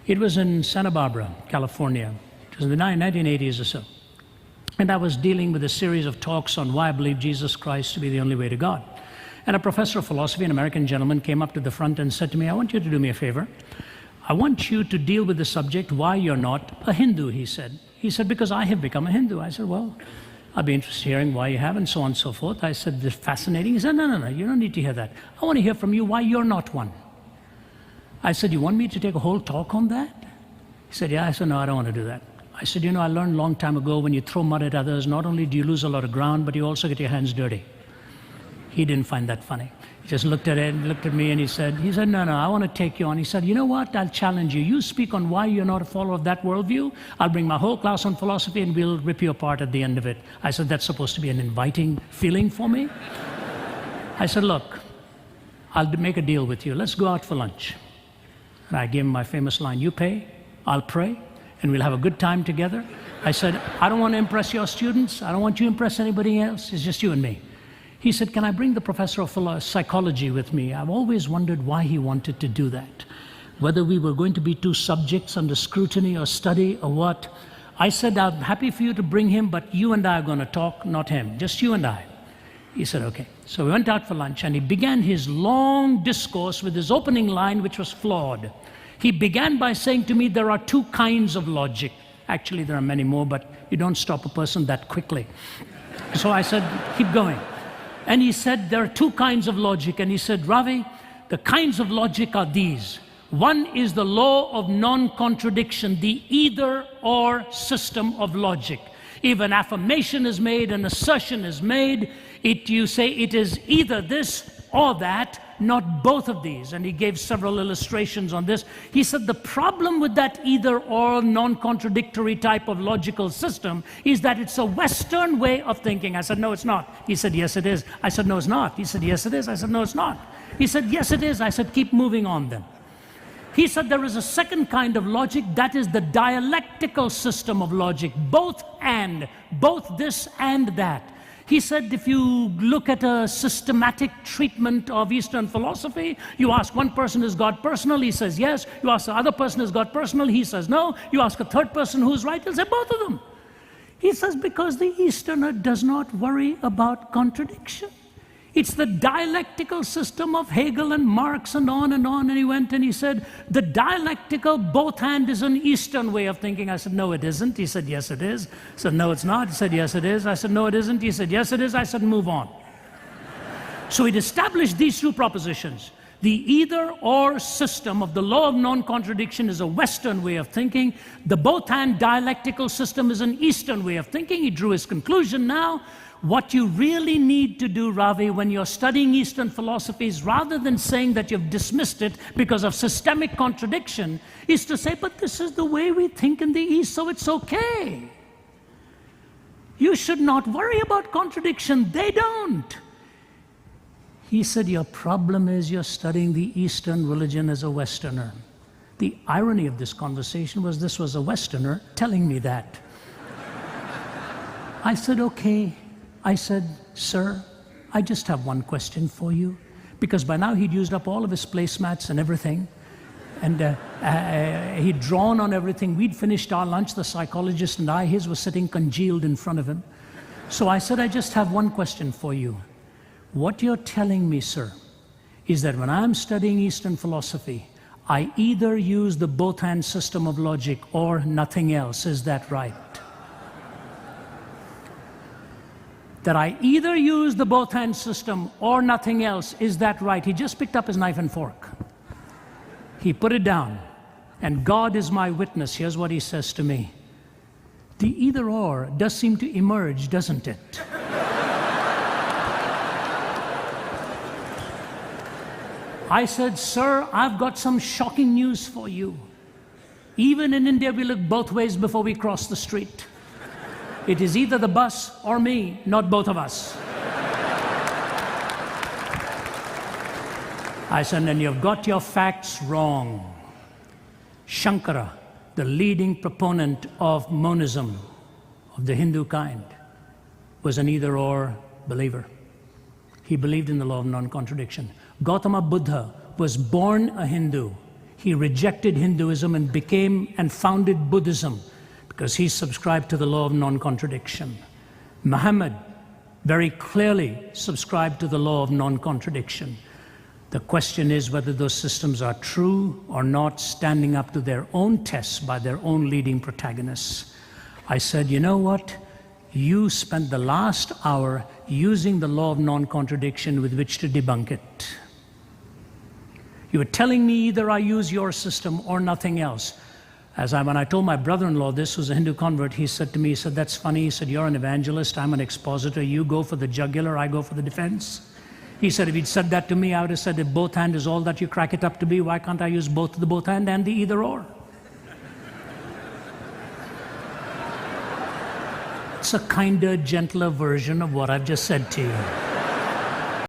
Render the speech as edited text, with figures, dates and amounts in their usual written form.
It was in Santa Barbara, California. It was in the 1980s or so. And I was dealing with a series of talks on why I believe Jesus Christ to be the only way to God. And a professor of philosophy, an American gentleman, came up to the front and said to me, I want you to do me a favor. I want you to deal with the subject, why you're not a Hindu, he said. He said, because I have become a Hindu. I said, well, I'd be interested in hearing why you have, and so on and so forth. I said, this is fascinating. He said, no, you don't need to hear that. I want to hear from you why you're not one. I said, you want me to take a whole talk on that? He said, yeah. I said, no, I don't want to do that. I said, I learned a long time ago, when you throw mud at others, not only do you lose a lot of ground, but you also get your hands dirty. He didn't find that funny. He just looked at it, looked at me, and he said, no, I want to take you on. He said, you know what, I'll challenge you. You speak on why you're not a follower of that worldview. I'll bring my whole class on philosophy, and we'll rip you apart at the end of it. I said, that's supposed to be an inviting feeling for me? I said, look, I'll make a deal with you. Let's go out for lunch. And I gave him my famous line, you pay, I'll pray, and we'll have a good time together. I said, I don't want to impress your students. I don't want you to impress anybody else. It's just you and me. He said, can I bring the professor of psychology with me? I've always wondered why he wanted to do that. Whether we were going to be two subjects under scrutiny or study or what. I said, I'm happy for you to bring him, but you and I are going to talk, not him. Just you and I. He said, okay. So we went out for lunch, and he began his long discourse with his opening line, which was flawed. He began by saying to me, there are two kinds of logic. Actually, there are many more, but you don't stop a person that quickly. So I said, keep going. And he said, there are two kinds of logic. And he said, Ravi, the kinds of logic are these. One is the law of non-contradiction, the either-or system of logic. If an affirmation is made, an assertion is made, you say it is either this or that, not both of these. And he gave several illustrations on this. He said the problem with that either-or non-contradictory type of logical system is that it's a Western way of thinking. I said, no, it's not. He said, yes, it is. I said, no, it's not. He said, yes, it is. I said, no, it's not. He said, yes, it is. I said, keep moving on then. He said there is a second kind of logic, that is the dialectical system of logic, both this and that. He said if you look at a systematic treatment of Eastern philosophy, you ask one person, is God personal? He says yes. You ask the other person, is God personal? He says no. You ask a third person who's right, he'll say both of them. He says because the Easterner does not worry about contradiction. It's the dialectical system of Hegel and Marx and on and on. And he went and he said, the dialectical both hand is an Eastern way of thinking. I said, no, it isn't. He said, yes, it is. I said, no, it's not. He said, yes, it is. I said, no, it isn't. He said, yes, it is. I said, move on. So he'd established these two propositions. The either-or system of the law of non-contradiction is a Western way of thinking. The both-hand dialectical system is an Eastern way of thinking. He drew his conclusion now. What you really need to do, Ravi, when you're studying Eastern philosophies, rather than saying that you've dismissed it because of systemic contradiction, is to say, but this is the way we think in the East, so it's okay. You should not worry about contradiction. They don't. He said, your problem is you're studying the Eastern religion as a Westerner. The irony of this conversation was this was a Westerner telling me that. I said, okay. I said, sir, I just have one question for you. Because by now he'd used up all of his placemats and everything. And he'd drawn on everything. We'd finished our lunch, the psychologist and I. His was sitting congealed in front of him. So I said, I just have one question for you. What you're telling me, sir, is that when I'm studying Eastern philosophy, I either use the both-hand system of logic or nothing else. Is that right? That I either use the both-hand system or nothing else. Is that right? He just picked up his knife and fork. He put it down. And God is my witness. Here's what he says to me. The either-or does seem to emerge, doesn't it? I said, sir, I've got some shocking news for you. Even in India, we look both ways before we cross the street. It is either the bus or me, not both of us. I said, and you've got your facts wrong. Shankara, the leading proponent of monism, of the Hindu kind, was an either-or believer. He believed in the law of non-contradiction. Gautama Buddha was born a Hindu. he rejected Hinduism and became and founded Buddhism because he subscribed to the law of non-contradiction. Muhammad very clearly subscribed to the law of non-contradiction. The question is whether those systems are true or not, standing up to their own tests by their own leading protagonists. I said, you know what? You spent the last hour using the law of non-contradiction with which to debunk it. You were telling me either I use your system or nothing else. When I told my brother-in-law this, who's a Hindu convert, he said to me, he said, that's funny. He said, you're an evangelist, I'm an expositor. You go for the jugular, I go for the defense. He said, if he'd said that to me, I would have said, if both hand is all that you crack it up to be, why can't I use both the both hand and the either or? It's a kinder, gentler version of what I've just said to you.